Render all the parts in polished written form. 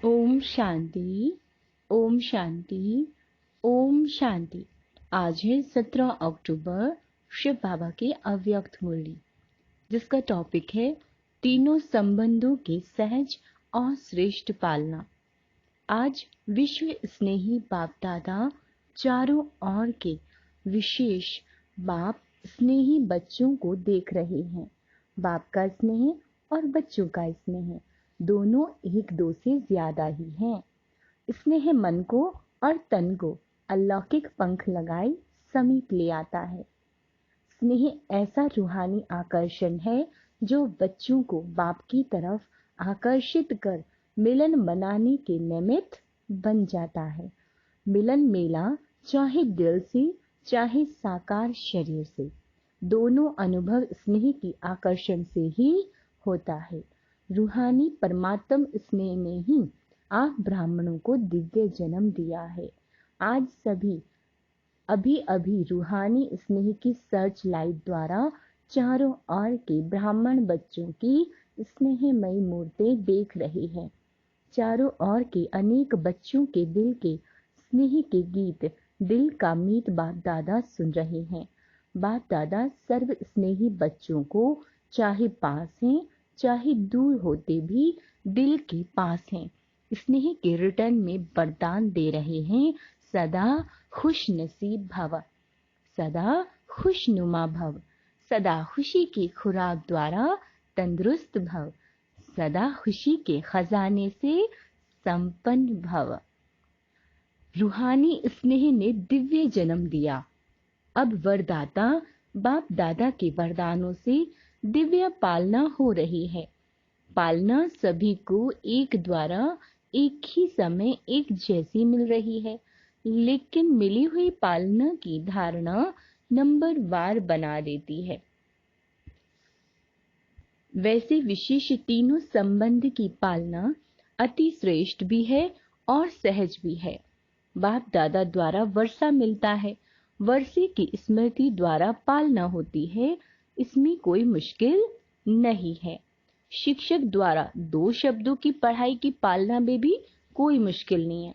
ओम शांति, ओम शांति, ओम शांति। आज है 17 अक्टूबर, शिव बाबा की अव्यक्त मुरली, जिसका टॉपिक है तीनों संबंधों की सहज और श्रेष्ठ पालना। आज विश्व स्नेही बाप दादा चारों ओर के विशेष बाप स्नेही बच्चों को देख रहे हैं। बाप का स्नेह और बच्चों का स्नेह दोनों एक दो से ज्यादा ही हैं। स्नेह मन को और तन को अलौकिक पंख लगाए समीप ले आता है। स्नेह ऐसा रूहानी आकर्षण है जो बच्चों को बाप की तरफ आकर्षित कर मिलन मनाने के निमित्त बन जाता है। मिलन मेला चाहे दिल से चाहे साकार शरीर से, दोनों अनुभव स्नेह की आकर्षण से ही होता है। रूहानी परमात्म स्नेह ने ही आप ब्राह्मणों को दिव्य जन्म दिया है। आज सभी अभी रूहानी स्नेह की सर्च लाइट द्वारा चारों ओर के ब्राह्मण बच्चों की स्नेहमयी मूर्तें देख रहे हैं। चारों ओर के अनेक बच्चों के दिल के स्नेह के गीत दिल का मीत बाप दादा सुन रहे हैं। बाप दादा सर्व स्नेही बच्चों को चाहे पास हैं चाहे दूर होते भी दिल के पास हैं, स्नेह के रिटर्न में वरदान दे रहे हैं। सदा खुश नसीब भव, सदा खुशनुमा भव, सदा खुशी की खुराक द्वारा तंदुरुस्त भव, सदा खुशी के खजाने से संपन्न भव। रूहानी स्नेह ने दिव्य जन्म दिया। अब वरदाता बाप दादा के वरदानों से दिव्य पालना हो रही है। पालना सभी को एक द्वारा एक ही समय एक जैसी मिल रही है, लेकिन मिली हुई पालना की धारणा नंबर वार बना देती है। वैसे विशेष तीनों संबंध की पालना अति श्रेष्ठ भी है और सहज भी है। बाप दादा द्वारा वर्षा मिलता है, वर्षे की स्मृति द्वारा पालना होती है, इसमें कोई मुश्किल नहीं है। शिक्षक द्वारा 2 शब्दों की पढ़ाई की पालना में भी कोई मुश्किल नहीं है।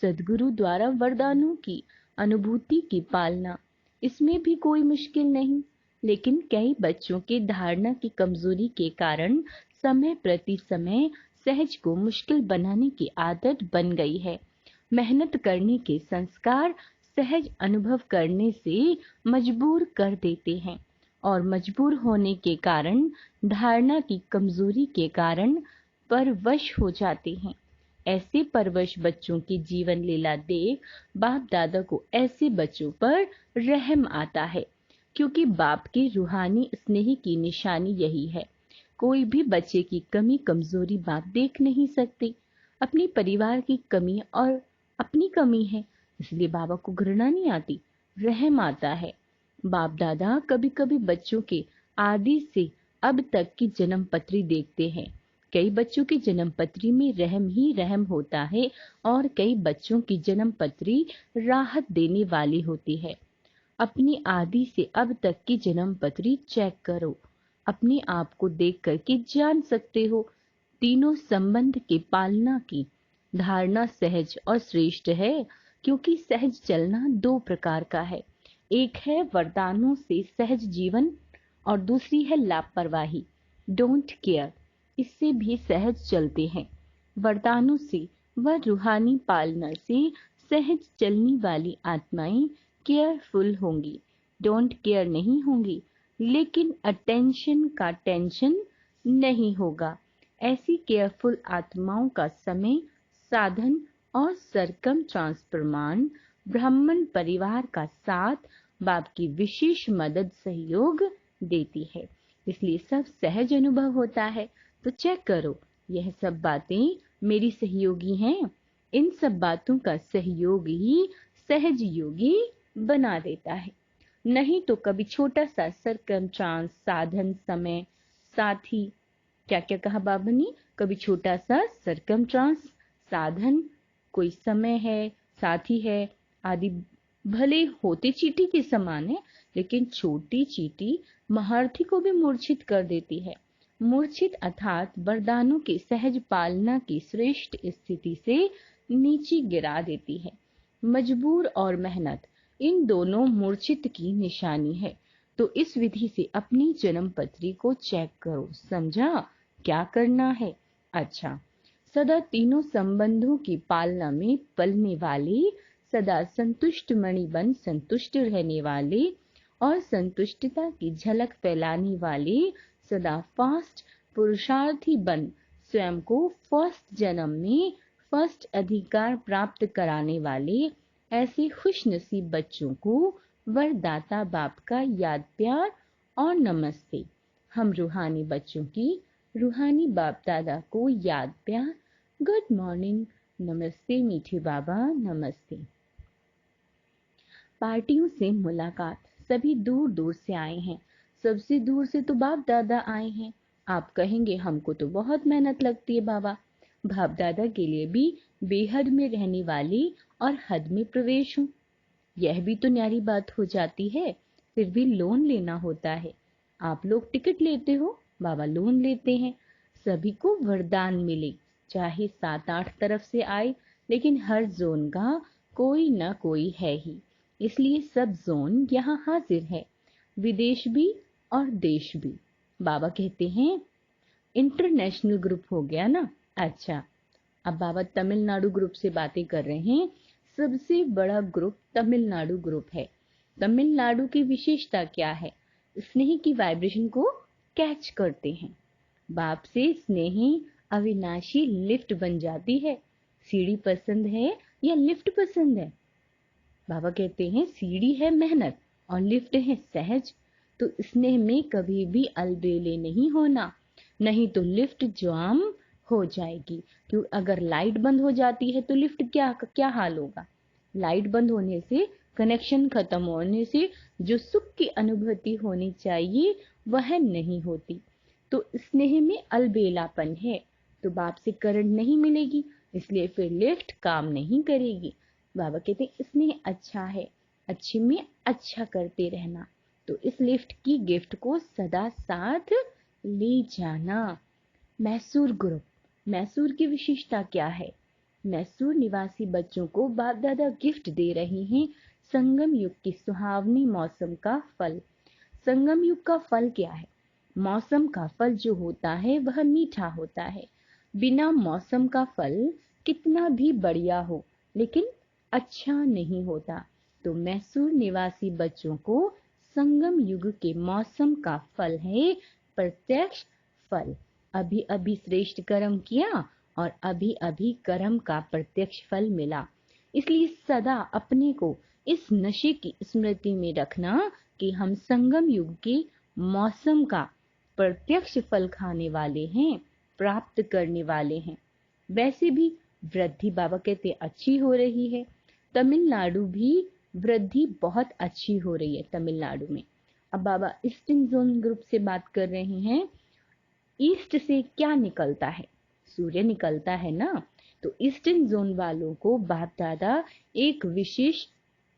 सद्गुरु द्वारा वरदानों की अनुभूति की पालना, इसमें भी कोई मुश्किल नहीं। लेकिन कई बच्चों के धारणा की कमजोरी के कारण समय प्रति समय सहज को मुश्किल बनाने की आदत बन गई है। मेहनत करने के संस्कार सहज अनुभव करने से मजबूर कर देते हैं और मजबूर होने के कारण धारणा की कमजोरी के कारण परवश हो जाते हैं। ऐसे परवश बच्चों की जीवन लीला देख बाप दादा को ऐसे बच्चों पर रहम आता है, क्योंकि बाप के रूहानी स्नेह की निशानी यही है। कोई भी बच्चे की कमी कमजोरी बाप देख नहीं सकते। अपने परिवार की कमी और अपनी कमी है, इसलिए बाबा को घृणा नहीं आती, रहम आता है। बाप दादा कभी कभी बच्चों के आदि से अब तक की जन्म पत्री देखते हैं। कई बच्चों की जन्म पत्री में रहम ही रहम होता है और कई बच्चों की जन्म पत्री राहत देने वाली होती है। अपनी आदि से अब तक की जन्म पत्री चेक करो, अपने आप को देख करके जान सकते हो। तीनों संबंध के पालना की धारणा सहज और श्रेष्ठ है, क्योंकि सहज चलना 2 प्रकार का है। एक है वरदानों से सहज जीवन और दूसरी है लापरवाही, डोंट केयर, इससे भी सहज चलते हैं। वरदानों से व रूहानी पालना से सहज चलने वाली आत्माएं केयरफुल होंगी, डोंट केयर नहीं होंगी, लेकिन अटेंशन का टेंशन नहीं होगा। ऐसी केयरफुल आत्माओं का समय, साधन और सरकम ट्रांसफरमान ब्राह्मण परिवार का साथ बाप की विशेष मदद सहयोग देती है, इसलिए सब सहज अनुभव होता है। तो चेक करो, यह सब बातें मेरी सहयोगी हैं। इन सब बातों का सहयोग ही सहज योगी बना देता है। नहीं तो कभी छोटा सा सरकम ट्रांस, साधन, समय, साथी, क्या क्या कहा बाबा ने, कभी छोटा सा सरकम ट्रांस, साधन, कोई समय है, साथी है आदि, भले होते चींटी के समान है, लेकिन छोटी चींटी महारथी को भी मूर्छित कर देती है। मूर्छित अर्थात वरदानों की सहज पालना की श्रेष्ठ स्थिति से नीचे गिरा देती है। मजबूर और मेहनत इन दोनों मूर्छित की निशानी है। तो इस विधि से अपनी जन्म पत्री को चेक करो। समझा क्या करना है? अच्छा, सदा तीनों संबंधों की पालना में पलने वाले, सदा संतुष्ट मणि बन संतुष्ट रहने वाले और संतुष्टता की झलक फैलाने वाले, सदा फास्ट पुरुषार्थी बन स्वयं को फर्स्ट जन्म में फर्स्ट अधिकार प्राप्त कराने वाले ऐसे खुशनसीब बच्चों को वरदाता बाप का याद प्यार और नमस्ते। हम रूहानी बच्चों की रूहानी बाप दादा को याद प्यार, गुड मॉर्निंग, नमस्ते मीठे बाबा, नमस्ते। पार्टियों से मुलाकात, सभी दूर दूर से आए हैं। सबसे दूर से तो बाप दादा आए हैं। आप कहेंगे हमको तो बहुत मेहनत लगती है बाबा। बाप दादा के लिए भी बेहद में रहने वाली और हद में प्रवेश हूँ, यह भी तो न्यारी बात हो जाती है। फिर भी लोन लेना होता है। आप लोग टिकट लेते हो, बाबा लोन लेते हैं। सभी को वरदान मिले, चाहे 7-8 तरफ से आए, लेकिन हर जोन का कोई न कोई है ही, इसलिए सब जोन यहाँ हाजिर है, विदेश भी और देश भी। बाबा कहते हैं इंटरनेशनल ग्रुप हो गया ना। अच्छा, अब बाबा तमिलनाडु ग्रुप से बातें कर रहे हैं। सबसे बड़ा ग्रुप तमिलनाडु ग्रुप है। तमिलनाडु की विशेषता क्या है? स्नेह की वाइब्रेशन को कैच करते हैं। बाप से स्नेही अविनाशी लिफ्ट बन जाती है। सीढ़ी पसंद है या लिफ्ट पसंद है? बाबा कहते हैं सीढ़ी है मेहनत और लिफ्ट है सहज। तो स्नेह में कभी भी अलबेले नहीं होना, नहीं तो लिफ्ट जाम हो जाएगी। क्यों? अगर लाइट बंद हो जाती है तो लिफ्ट क्या हाल होगा? लाइट बंद होने से, कनेक्शन खत्म होने से जो सुख की अनुभूति होनी चाहिए वह नहीं होती। तो स्नेह में अलबेलापन है, तो बाप से करंट नहीं मिलेगी, इसलिए फिर लिफ्ट काम नहीं करेगी। बाबा कहते हैं स्नेह अच्छा है, अच्छे में अच्छा करते रहना। तो इस लिफ्ट की गिफ्ट को सदा साथ ले जाना। मैसूर ग्रुप, मैसूर की विशेषता क्या है? मैसूर निवासी बच्चों को बाप दादा गिफ्ट दे रहे हैं संगम युग की सुहावनी मौसम का फल। संगम युग का फल क्या है? मौसम का फल जो होता है वह मीठा होता है। बिना मौसम का फल कितना भी बढ़िया हो, लेकिन अच्छा नहीं होता। तो मैसूर निवासी बच्चों को संगम युग के मौसम का फल है प्रत्यक्ष फल। अभी अभी श्रेष्ठ कर्म किया और अभी अभी कर्म का प्रत्यक्ष फल मिला। इसलिए सदा अपने को इस नशे की स्मृति में रखना कि हम संगम युग के मौसम का प्रत्यक्ष फल खाने वाले हैं, प्राप्त करने वाले हैं। वैसे भी वृद्धि बाबा कहते अच्छी हो रही है। तमिलनाडु भी वृद्धि बहुत अच्छी हो रही है तमिलनाडु में। अब बाबा ईस्टर्न जोन ग्रुप से बात कर रहे हैं। ईस्ट से क्या निकलता है? सूर्य निकलता है ना। तो ईस्टर्न जोन वालों को बाप दादा एक विशेष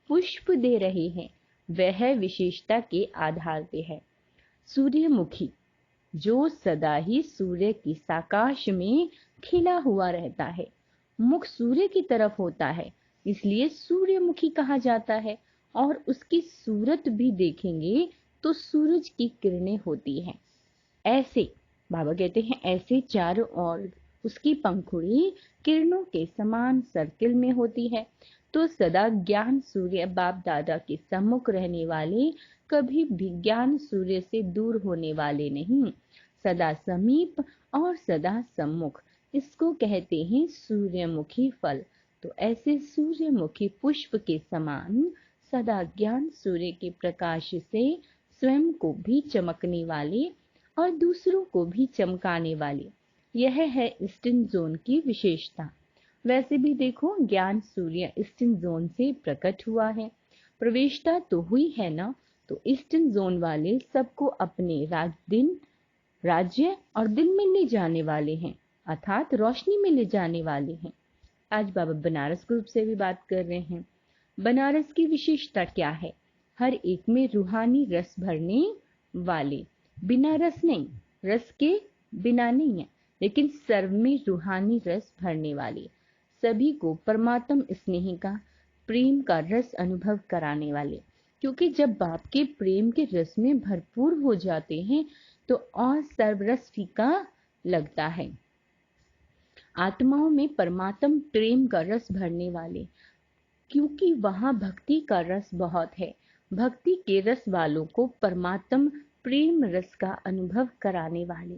पुष्प दे रहे हैं। वह विशेषता के आधार पे है सूर्यमुखी, जो सदा ही सूर्य की साकाश में खिला हुआ रहता है। मुख सूर्य की तरफ होता है, इसलिए सूर्यमुखी कहा जाता है। और उसकी सूरत भी देखेंगे तो सूरज की किरणें होती हैं। ऐसे बाबा कहते हैं ऐसे चारों ओर उसकी पंखुड़ी किरणों के समान सर्किल में होती है। तो सदा ज्ञान सूर्य बाप दादा के सम्मुख रहने वाले कभी भी ज्ञान सूर्य से दूर होने वाले नहीं, सदा समीप और सदा सम्मुख। इसको कहते हैं सूर्यमुखी फल। तो ऐसे सूर्यमुखी पुष्प के समान सदा ज्ञान सूर्य के प्रकाश से स्वयं को भी चमकने वाले और दूसरों को भी चमकाने वाले, यह है ईस्टर्न जोन की विशेषता। वैसे भी देखो ज्ञान सूर्य ईस्टर्न जोन से प्रकट हुआ है, प्रवेशता तो हुई है ना। तो ईस्टर्न जोन वाले सबको अपने राज्य और दिन में ले जाने वाले हैं, अर्थात रोशनी में ले जाने वाले हैं। आज बाबा बनारस ग्रुप से भी बात कर रहे हैं। बनारस की विशेषता क्या है? हर एक में रूहानी रस भरने वाले, बिना रस नहीं, रस के बिना नहीं है, लेकिन सर्व में रूहानी रस भरने वाले, सभी को परमात्म स्नेह का, प्रेम का रस अनुभव कराने वाले। क्योंकि जब बाप के प्रेम के रस में भरपूर हो जाते हैं तो और सर्वरस फीका लगता है। आत्माओं में परमात्म प्रेम का रस भरने वाले, क्योंकि वहां भक्ति का रस बहुत है। भक्ति के रस वालों को परमात्म प्रेम रस का अनुभव कराने वाले।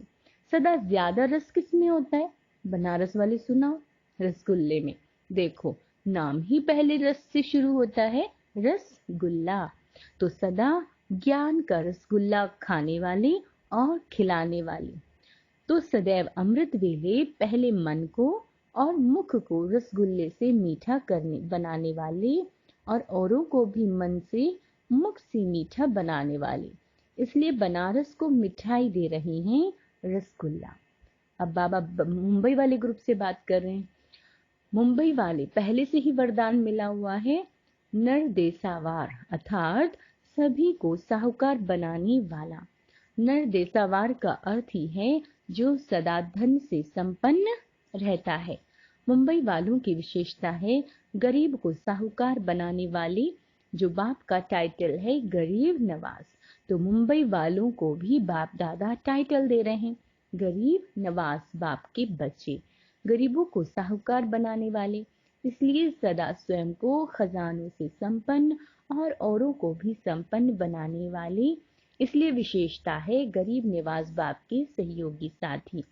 सदा ज्यादा रस किस में होता है? बनारस वाले सुनाओ, रसगुल्ले में। देखो, नाम ही पहले रस से शुरू होता है, रसगुल्ला। तो सदा ज्ञान का रसगुल्ला खाने वाले और खिलाने वाले। तो सदैव अमृत वेले पहले मन को और मुख को रसगुल्ले से मीठा बनाने वाले और औरों को भी मन से मुख से मीठा बनाने वाले, इसलिए बनारस को मिठाई दे रहे हैं, रसगुल्ला। अब बाबा मुंबई वाले ग्रुप से बात कर रहे हैं। मुंबई वाले पहले से ही वरदान मिला हुआ है, नरदेसावार, अर्थात सभी को साहूकार बनाने वाला। नरदेसावार का अर्थ ही है जो सदा धन से संपन्न रहता है। मुंबई वालों की विशेषता है गरीब को साहूकार बनाने वाले, जो बाप का टाइटल है गरीब नवाज। तो मुंबई वालों को भी बाप दादा टाइटल दे रहे हैं, गरीब नवाज, बाप के बच्चे, गरीबों को साहूकार बनाने वाले, इसलिए सदा स्वयं को खजानों से संपन्न और औरों को भी संपन्न बनाने वाले, इसलिए विशेषता है गरीब निवास बाप के सहयोगी साथी।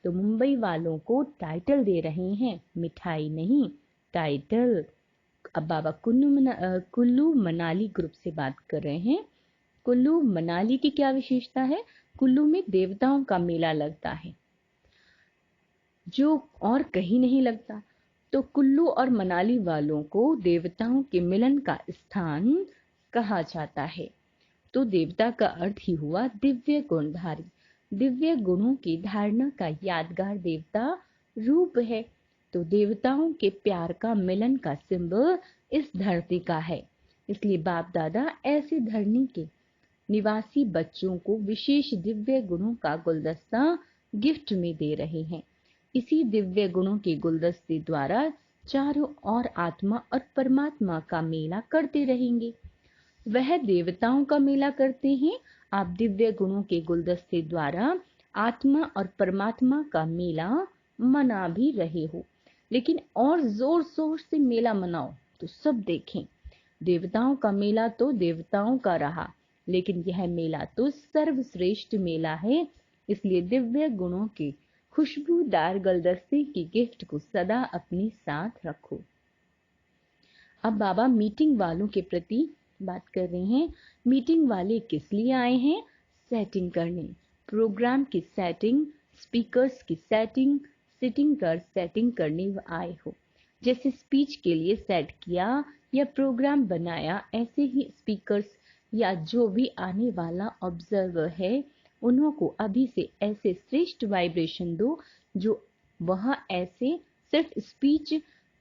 तो मुंबई वालों को टाइटल दे रहे हैं, मिठाई नहीं, टाइटल। अब बाबा कुल्लू मनाली ग्रुप से बात कर रहे हैं। कुल्लू मनाली की क्या विशेषता है? कुल्लू में देवताओं का मेला लगता है जो और कहीं नहीं लगता। तो कुल्लू और मनाली वालों को देवताओं के मिलन का स्थान कहा जाता है। तो देवता का अर्थ ही हुआ दिव्य गुणधारी, दिव्य गुणों की धारणा का यादगार देवता रूप है। तो देवताओं के प्यार का मिलन का सिंबल इस धरती का है, इसलिए बाप दादा ऐसे धरनी के निवासी बच्चों को विशेष दिव्य गुणों का गुलदस्ता गिफ्ट में दे रहे हैं। इसी दिव्य गुणों के गुलदस्ते द्वारा चारों ओर आत्मा और परमात्मा का मेला करते रहेंगे। वह देवताओं का मेला करते हैं, आप दिव्य गुणों के गुलदस्ते द्वारा आत्मा और परमात्मा का मेला मना भी रहे हो। लेकिन और जोर शोर से मेला मनाओ तो सब देखें। देवताओं का मेला तो देवताओं का रहा, लेकिन यह मेला तो सर्वश्रेष्ठ मेला है, इसलिए दिव्य गुणों के खुशबूदार गुलदस्ते की गिफ्ट को सदा अपने साथ रखो। अब बाबा मीटिंग वालों के प्रति बात कर रहे हैं। मीटिंग वाले किस लिए आए हैं? सेटिंग करने, प्रोग्राम की सेटिंग, स्पीकर्स की सेटिंग, सिटिंग कर सेटिंग करने आए हो। जैसे स्पीच के लिए सेट किया या प्रोग्राम बनाया, ऐसे ही स्पीकर्स या जो भी आने वाला ऑब्जर्वर है, उन्हों को अभी से ऐसे श्रेष्ठ वाइब्रेशन दो जो वह ऐसे सिर्फ स्पीच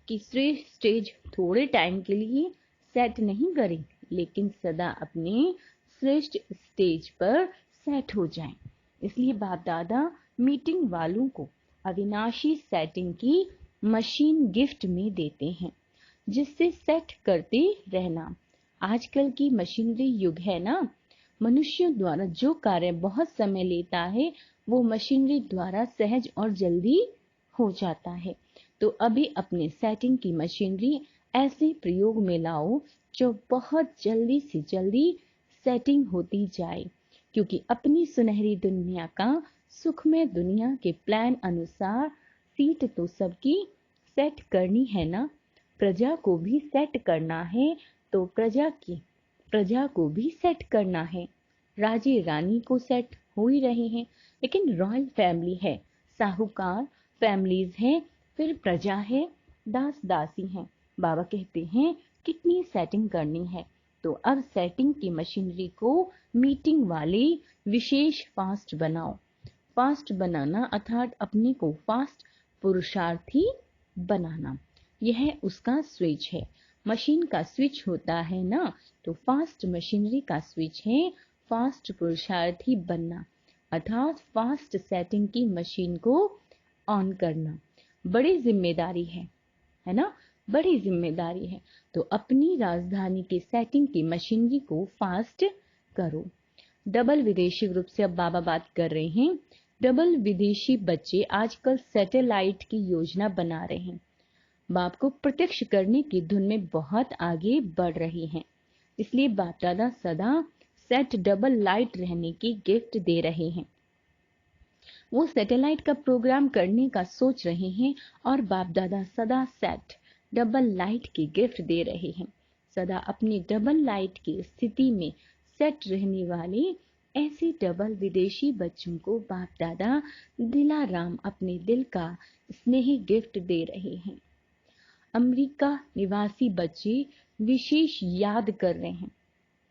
की श्रेष्ठ स्टेज थोड़े टाइम के लिए सेट नहीं करें, लेकिन सदा अपने श्रेष्ठ स्टेज पर सेट हो जाएं। इसलिए बाप दादा मीटिंग वालों को अविनाशी सेटिंग की मशीन गिफ्ट में देते हैं, जिससे सेट करते रहना। आजकल की मशीनरी युग है ना, मनुष्यों द्वारा जो कार्य बहुत समय लेता है वो मशीनरी द्वारा सहज और जल्दी हो जाता है। तो अभी अपने सेटिंग की मशीनरी ऐसे प्रयोग में लाओ जो बहुत जल्दी से जल्दी सेटिंग होती जाए, क्योंकि अपनी सुनहरी दुनिया का सुखमय दुनिया के प्लान अनुसार सीट तो सबकी सेट करनी है ना। प्रजा को भी सेट करना है, तो प्रजा को भी सेट करना है। राजे रानी को सेट हो ही रहे हैं, लेकिन रॉयल फैमिली है, साहूकार फैमिलीज हैं, फिर प्रजा है, दास दासी हैं। बाबा कहते हैं कितनी सेटिंग करनी है। तो अब सेटिंग की मशीनरी को मीटिंग वाले विशेष फास्ट बनाओ। फास्ट बनाना अर्थात अपने को फास्ट पुरुषार्थी बनाना, यह उसका स्विच है। मशीन का स्विच होता है ना, तो फास्ट मशीनरी का स्विच है फास्ट पुरुषार्थी बनना। अर्थात फास्ट सेटिंग की मशीन को ऑन करना बड़ी जिम्मेदारी है ना, बड़ी जिम्मेदारी है। तो अपनी राजधानी के सेटिंग की मशीनरी को फास्ट करो। डबल विदेशी ग्रुप से अब बाबा बात कर रहे हैं। डबल विदेशी बच्चे आजकल सैटेलाइट की योजना बना रहे हैं। बाप को प्रत्यक्ष करने की धुन में बहुत आगे बढ़ रही हैं। इसलिए बाप दादा सदा सेट डबल लाइट रहने की गिफ्ट दे रहे हैं। वो सैटेलाइट का प्रोग्राम करने का सोच रहे हैं और बाप दादा सदा सेट डबल लाइट की गिफ्ट दे रहे हैं। सदा अपनी डबल लाइट की स्थिति में सेट रहने वाले ऐसे डबल विदेशी बच्चों को बाप दादा दिलाराम अपने दिल का स्नेही गिफ्ट दे रहे हैं। अमेरिका निवासी बच्चे विशेष याद कर रहे हैं।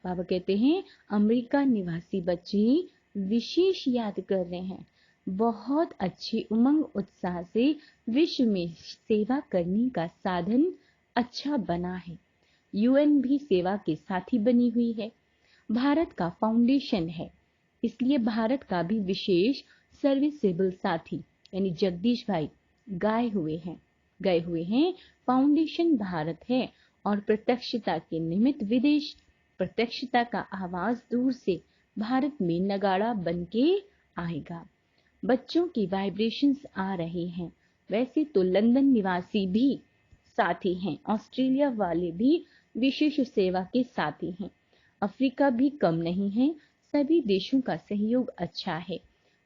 बाबा कहते हैं अमेरिका निवासी बच्चे विशेष याद कर रहे हैं। बहुत अच्छी उमंग उत्साह से विश्व में सेवा करने का साधन अच्छा बना है। यूएन भी सेवा के साथी बनी हुई है। भारत का फाउंडेशन है, इसलिए भारत का भी विशेष सर्विसेबल साथी यानी जगदीश भाई गए हुए हैं। फाउंडेशन भारत है और प्रत्यक्षता के निमित्त विदेश प्रत्यक्षता का आवाज दूर से भारत में नगाड़ा बन के आएगा। बच्चों की वाइब्रेशंस आ रहे हैं। वैसे तो लंदन निवासी भी साथी हैं, ऑस्ट्रेलिया वाले भी विशेष सेवा के साथी हैं, अफ्रीका भी कम नहीं है। सभी देशों का सहयोग अच्छा है।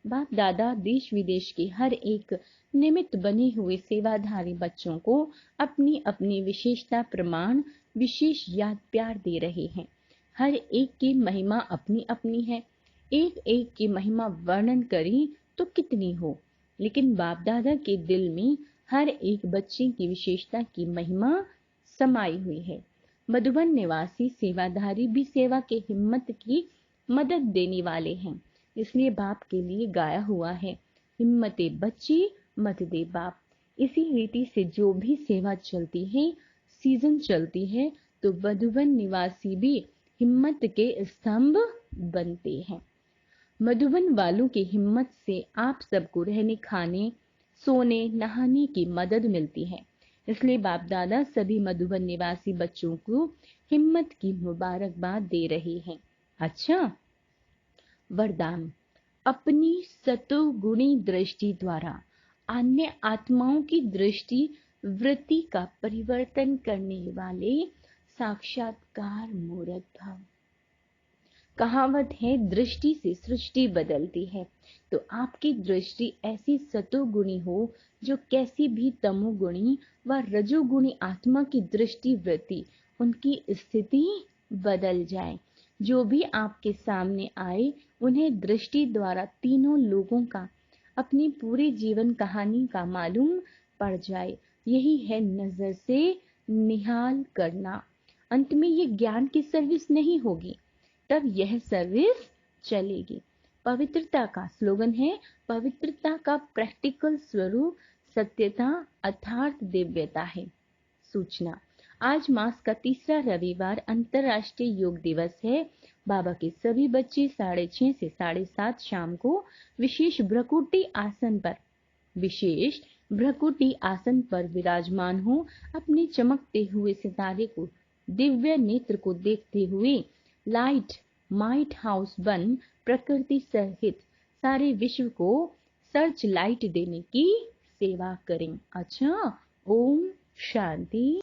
बाप दादा देश विदेश के हर एक निमित्त बने हुए सेवाधारी बच्चों को अपनी अपनी विशेषता प्रमाण विशेष याद प्यार दे रहे हैं। हर एक की महिमा अपनी अपनी है। एक एक की महिमा वर्णन करें तो कितनी हो, लेकिन बाप दादा के दिल में हर एक बच्चे की विशेषता की महिमा समाई हुई है। मधुबन निवासी सेवाधारी भी सेवा के हिम्मत की मदद देने वाले हैं, इसलिए बाप के लिए गाया हुआ है, हिम्मते बच्चे मत दे बाप। इसी रीति से जो भी सेवा चलती है, सीजन चलती है, तो मधुबन निवासी भी हिम्मत के स्तंभ बनते हैं। मधुबन वालों की हिम्मत से आप सबको रहने खाने सोने नहाने की मदद मिलती है। इसलिए बाप दादा सभी मधुबन निवासी बच्चों को हिम्मत की मुबारकबाद दे रहे हैं। अच्छा, वरदान अपनी सतोगुणी दृष्टि द्वारा अन्य आत्माओं की दृष्टि वृत्ति का परिवर्तन करने वाले साक्षात्कार मूर्त भव। कहावत है दृष्टि से सृष्टि बदलती है। तो आपकी दृष्टि ऐसी सतोगुणी हो जो कैसी भी तमोगुणी व रजोगुणी आत्मा की दृष्टि वृत्ति उनकी स्थिति बदल जाए। जो भी आपके सामने आए उन्हें दृष्टि द्वारा तीनों लोगों का अपनी पूरी जीवन कहानी का मालूम पड़ जाए। यही है नजर से निहाल करना। अंत में ये ज्ञान की सर्विस नहीं होगी, तब यह सर्विस चलेगी। पवित्रता का स्लोगन है, पवित्रता का प्रैक्टिकल स्वरूप सत्यता अर्थात दिव्यता है। सूचना, आज मास का तीसरा रविवार अंतर्राष्ट्रीय योग दिवस है। बाबा के सभी बच्चे 6:30 से 7:30 शाम को विशेष भ्रकुटी आसन पर विराजमान हो। अपने चमकते हुए सितारे को दिव्य नेत्र को देखते हुए लाइट हाउस बन प्रकृति सहित सारे विश्व को सर्च लाइट देने की सेवा करें। अच्छा, ओम शांति।